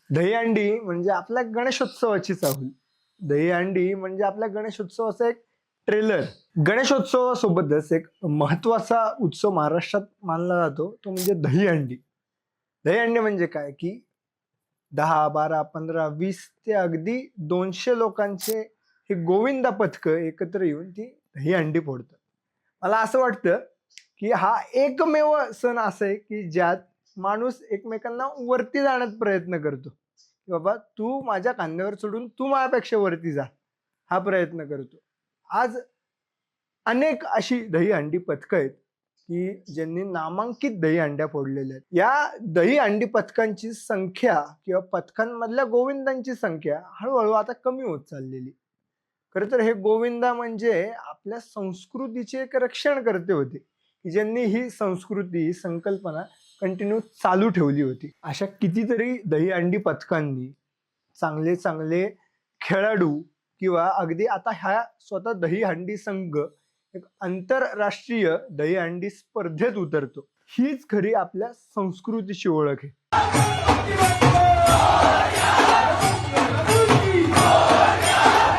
दहीहंडी म्हणजे आपल्या गणेशोत्सवाची चाहूल. दहीहंडी म्हणजे आपल्या गणेशोत्सवाचा एक ट्रेलर. गणेशोत्सवासोबतच एक महत्वाचा उत्सव महाराष्ट्रात मानला जातो तो म्हणजे दहीहंडी. दहीहंडी म्हणजे काय की 10, 12, 15, 20 ते अगदी 200 लोकांचे हे गोविंदा पथक एकत्र येऊन ती दहीहंडी फोडतात. मला असं वाटतं की हा एकमेव सण असा आहे की ज्यात माणूस एकमेकांना वरती जाण्याचा प्रयत्न करतो. की बाबा तू माझ्या खांद्यावर चढून तू माझ्यापेक्षा वरती जा, हा प्रयत्न करतो. आज अनेक अशी दहीहंडी पथकं आहेत, की ज्यांनी नामांकित दहीहंड्या फोडलेल्या आहेत. या दहीहंडी पथकांची संख्या किंवा पथकांमधल्या गोविंदांची संख्या हळू आता कमी होत चाललेली. खरं तर हे गोविंदा म्हणजे आपल्या संस्कृतीचे एक रक्षणकर्ते होते, की ज्यांनी ही संस्कृती, ही संकल्पना कंटिन्यू चालू ठेवली होती. अशा कितीतरी दहीहंडी पथकांनी चांगले चांगले खेळाडू किंवा अगदी आता ह्या स्वतः दहीहंडी संघ एक आंतरराष्ट्रीय दहीहंडी स्पर्धेत उतरतो. हीच खरी आपल्या संस्कृतीची ओळख आहे.